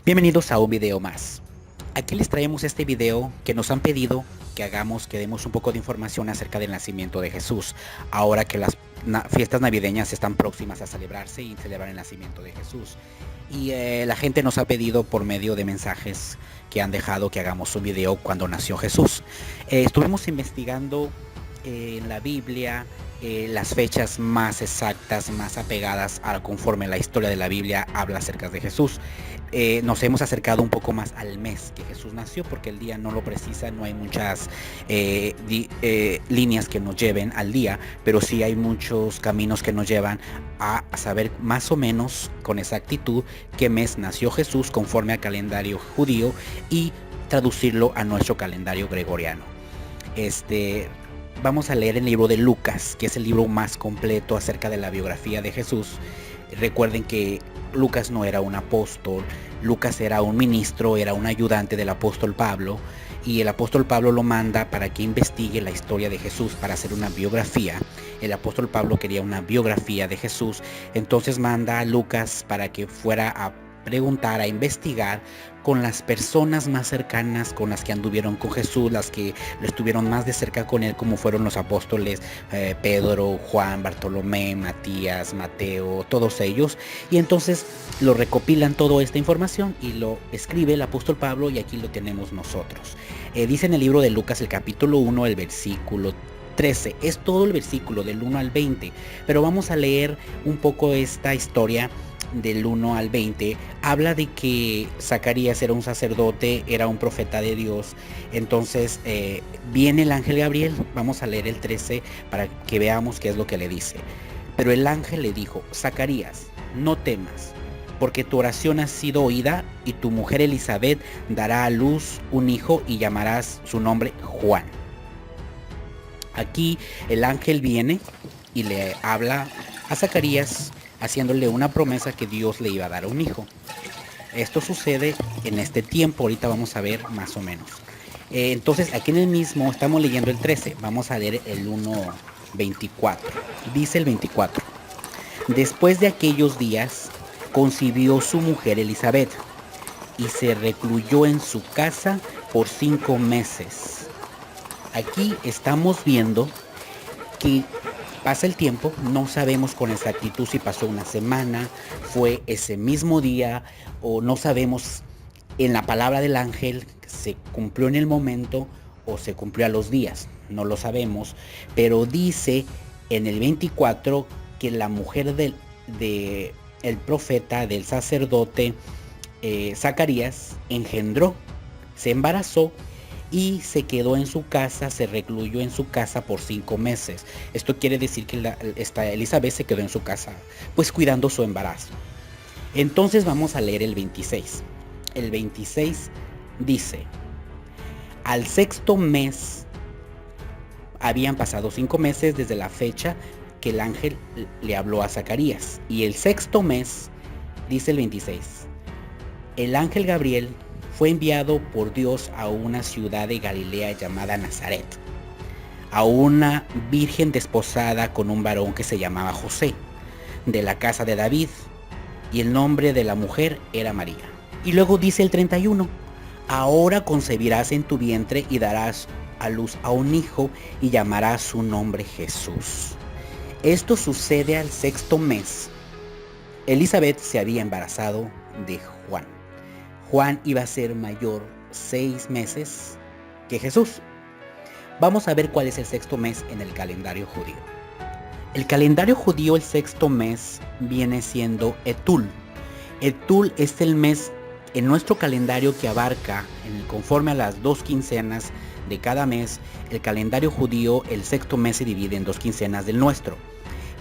Bienvenidos a un video más. Aquí les traemos este video que nos han pedido que demos un poco de información acerca del nacimiento de Jesús, ahora que las fiestas navideñas están próximas a celebrarse y celebrar el nacimiento de Jesús. Y la gente nos ha pedido por medio de mensajes que han dejado que hagamos un video cuando nació Jesús. Estuvimos investigando en la Biblia las fechas más exactas, más apegadas a conforme la historia de la Biblia habla acerca de Jesús. Nos hemos acercado un poco más al mes que Jesús nació, porque el día no lo precisa, no hay muchas líneas que nos lleven al día, pero sí hay muchos caminos que nos llevan a saber más o menos con exactitud qué mes nació Jesús conforme al calendario judío y traducirlo a nuestro calendario gregoriano. Vamos a leer el libro de Lucas, que es el libro más completo acerca de la biografía de Jesús. Recuerden que Lucas no era un apóstol, Lucas era un ministro, era un ayudante del apóstol Pablo, y el apóstol Pablo lo manda para que investigue la historia de Jesús, para hacer una biografía. El apóstol Pablo quería una biografía de Jesús, entonces manda a Lucas para que fuera a preguntar, a investigar con las personas más cercanas, con las que anduvieron con Jesús, las que lo estuvieron más de cerca con él, como fueron los apóstoles Pedro, Juan, Bartolomé, Matías, Mateo, todos ellos. Y entonces lo recopilan toda esta información y lo escribe el apóstol Pablo, y aquí lo tenemos nosotros. Dice en el libro de Lucas, el capítulo 1, el versículo 13, es todo el versículo del 1 al 20, pero vamos a leer un poco esta historia del 1 al 20. Habla de que Zacarías era un sacerdote, era un profeta de Dios. Entonces viene el ángel Gabriel. Vamos a leer el 13 para que veamos qué es lo que le dice. Pero el ángel le dijo: Zacarías, no temas, porque tu oración ha sido oída, y tu mujer Elizabeth dará a luz un hijo y llamarás su nombre Juan. Aquí el ángel viene y le habla a Zacarías, haciéndole una promesa que Dios le iba a dar un hijo. Esto sucede en este tiempo, ahorita vamos a ver más o menos. Entonces aquí en el mismo estamos leyendo el 13, vamos a leer el 1:24. Dice el 24: después de aquellos días concibió su mujer Elizabeth y se recluyó en su casa por 5 meses. Aquí estamos viendo que pasa el tiempo, no sabemos con exactitud si pasó una semana, fue ese mismo día, o no sabemos en la palabra del ángel se cumplió en el momento o se cumplió a los días, no lo sabemos, pero dice en el 24 que la mujer del profeta, del sacerdote Zacarías, engendró, se embarazó y se quedó en su casa, se recluyó en su casa por 5 meses. Esto quiere decir que esta Elizabeth se quedó en su casa, pues cuidando su embarazo. Entonces vamos a leer el 26. El 26 dice: al 6.º mes, habían pasado 5 meses desde la fecha que el ángel le habló a Zacarías. Y el 6.º mes, dice el 26, el ángel Gabriel fue enviado por Dios a una ciudad de Galilea llamada Nazaret, a una virgen desposada con un varón que se llamaba José, de la casa de David, y el nombre de la mujer era María. Y luego dice el 31, ahora concebirás en tu vientre y darás a luz a un hijo y llamarás su nombre Jesús. Esto sucede al 6.º mes. Elizabeth se había embarazado de Juan. Juan iba a ser mayor 6 meses que Jesús. Vamos a ver cuál es el 6.º mes en el calendario judío. El calendario judío, el 6.º mes, viene siendo Etul. Etul es el mes en nuestro calendario que abarca, conforme a las 2 quincenas de cada mes. El calendario judío, el 6.º mes se divide en 2 quincenas del nuestro,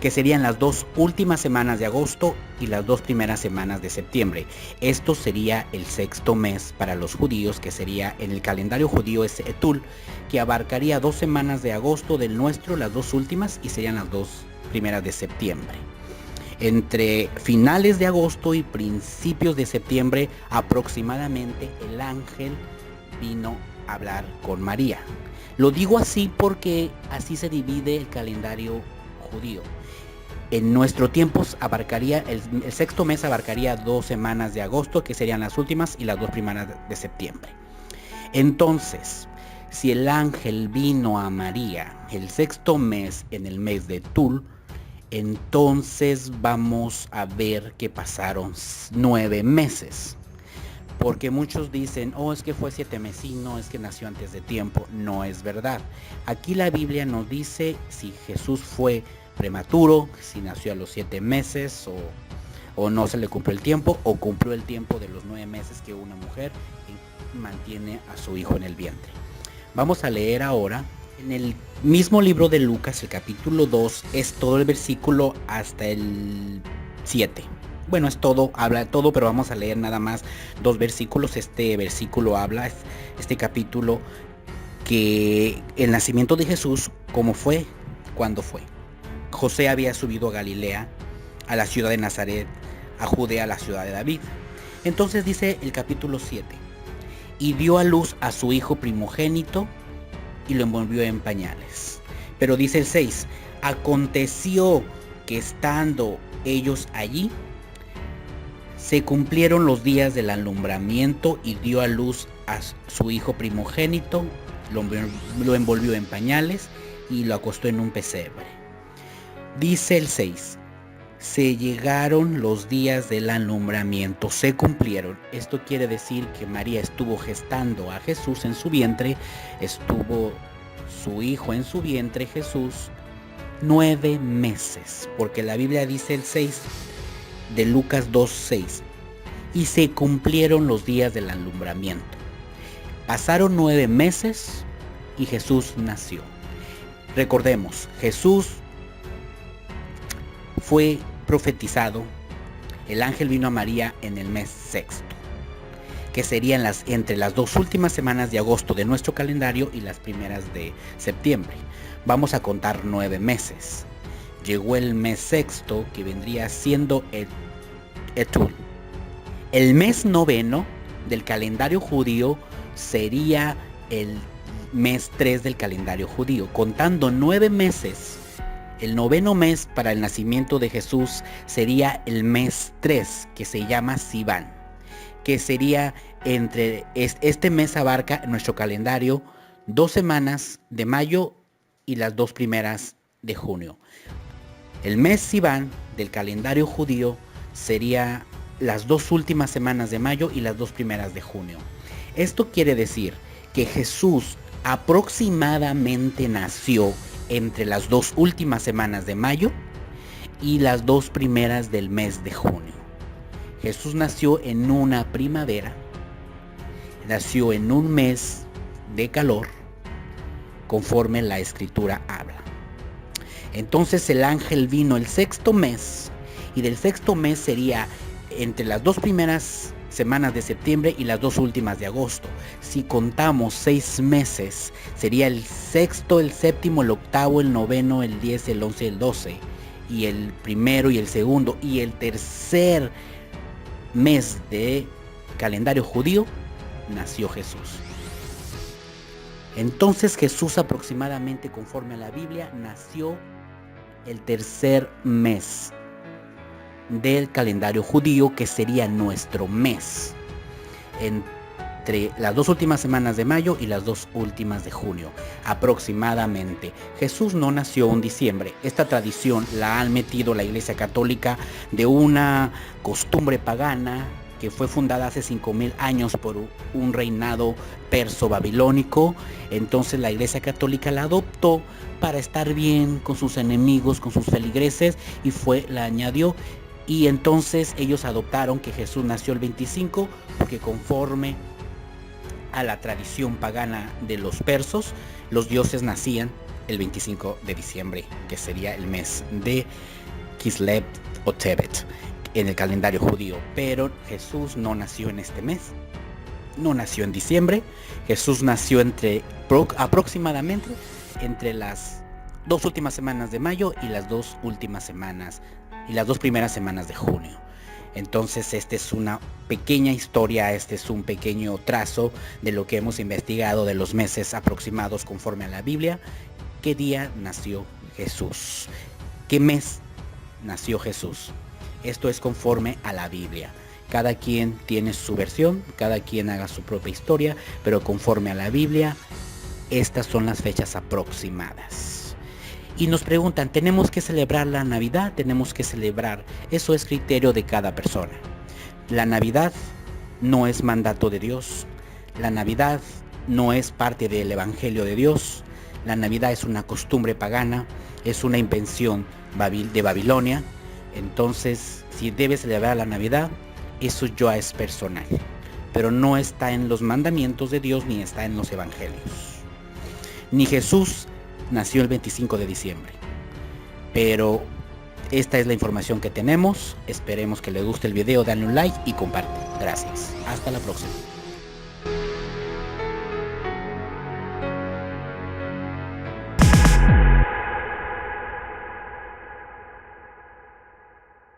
que serían las 2 últimas semanas de agosto y las 2 primeras semanas de septiembre. Esto sería el 6.º mes para los judíos, que sería en el calendario judío es Etul, que abarcaría 2 semanas de agosto del nuestro, las 2 últimas, y serían las 2 primeras de septiembre. Entre finales de agosto y principios de septiembre aproximadamente, el ángel vino a hablar con María. Lo digo así porque así se divide el calendario judío. En nuestro tiempo abarcaría, el sexto mes abarcaría 2 semanas de agosto, que serían las últimas, y las 2 primeras de septiembre. Entonces, si el ángel vino a María el sexto mes en el mes de Tul, entonces vamos a ver que pasaron 9 meses. Porque muchos dicen, oh, es que fue 7 meses, y no, es que nació antes de tiempo. No es verdad. Aquí la Biblia nos dice si Jesús fue prematuro, si nació a los 7 meses o no se le cumplió el tiempo, o cumplió el tiempo de los 9 meses que una mujer mantiene a su hijo en el vientre. Vamos a leer ahora en el mismo libro de Lucas, el capítulo 2, es todo el versículo hasta el 7. Bueno, es todo, habla de todo, pero vamos a leer nada más 2 versículos. Este versículo habla, este capítulo, que el nacimiento de Jesús, ¿cómo fue? ¿Cuándo fue? José había subido a Galilea, a la ciudad de Nazaret, a Judea, a la ciudad de David. Entonces dice el capítulo 7, y dio a luz a su hijo primogénito y lo envolvió en pañales. Pero dice el 6, aconteció que estando ellos allí, se cumplieron los días del alumbramiento y dio a luz a su hijo primogénito, lo envolvió en pañales y lo acostó en un pesebre. Dice el 6, se llegaron los días del alumbramiento, se cumplieron. Esto quiere decir que María estuvo gestando a Jesús en su vientre, estuvo su hijo en su vientre, Jesús, 9 meses, porque la Biblia dice el 6 de Lucas 2:6, y se cumplieron los días del alumbramiento. Pasaron 9 meses y Jesús nació. Recordemos, Jesús fue profetizado, el ángel vino a María en el mes sexto, que serían entre las 2 últimas semanas de agosto de nuestro calendario y las primeras de septiembre. Vamos a contar 9 meses. Llegó el mes sexto, que vendría siendo Etul. El mes noveno del calendario judío sería el mes 3 del calendario judío. Contando 9 meses, el noveno mes para el nacimiento de Jesús sería el mes 3, que se llama Sivan, que sería este mes abarca en nuestro calendario 2 semanas de mayo y las 2 primeras de junio. El mes Sivan del calendario judío sería las 2 últimas semanas de mayo y las 2 primeras de junio. Esto quiere decir que Jesús aproximadamente nació entre las 2 últimas semanas de mayo y las 2 primeras del mes de junio. Jesús nació en una primavera, nació en un mes de calor, conforme la escritura habla. Entonces el ángel vino el sexto mes, y del sexto mes sería entre las 2 primeras semanas de septiembre y las 2 últimas de agosto. Si contamos 6 meses, sería el sexto, el séptimo, el octavo, el noveno, el 10, el 11, el 12, y el primero y el segundo y el tercer mes de calendario judío nació Jesús. Entonces Jesús, aproximadamente conforme a la Biblia, nació el tercer mes del calendario judío, que sería nuestro mes, entre las 2 últimas semanas de mayo y las 2 últimas de junio, aproximadamente. Jesús no nació en diciembre. Esta tradición la han metido la Iglesia Católica de una costumbre pagana que fue fundada hace 5000 años por un reinado perso-babilónico. Entonces la Iglesia Católica la adoptó para estar bien con sus enemigos, con sus feligreses, y la añadió. Y entonces ellos adoptaron que Jesús nació el 25, porque conforme a la tradición pagana de los persos, los dioses nacían el 25 de diciembre, que sería el mes de Kislev o Tebet en el calendario judío. Pero Jesús no nació en este mes, no nació en diciembre. Jesús nació aproximadamente entre las 2 últimas semanas de mayo y las 2 últimas semanas y las 2 primeras semanas de junio. Entonces esta es una pequeña historia, este es un pequeño trazo de lo que hemos investigado de los meses aproximados conforme a la Biblia. ¿Qué día nació Jesús? ¿Qué mes nació Jesús. Esto es conforme a la Biblia. Cada quien tiene su versión, cada quien haga su propia historia, pero conforme a la Biblia, estas son las fechas aproximadas. Y nos preguntan, ¿tenemos que celebrar la Navidad? ¿Tenemos que celebrar? Eso es criterio de cada persona. La Navidad no es mandato de Dios. La Navidad no es parte del Evangelio de Dios. La Navidad es una costumbre pagana, es una invención de Babilonia. Entonces, si debes celebrar la Navidad, eso ya es personal, pero no está en los mandamientos de Dios ni está en los evangelios. Ni Jesús nació el 25 de diciembre. Pero esta es la información que tenemos. Esperemos que les guste el video, denle un like y comparte. Gracias. Hasta la próxima.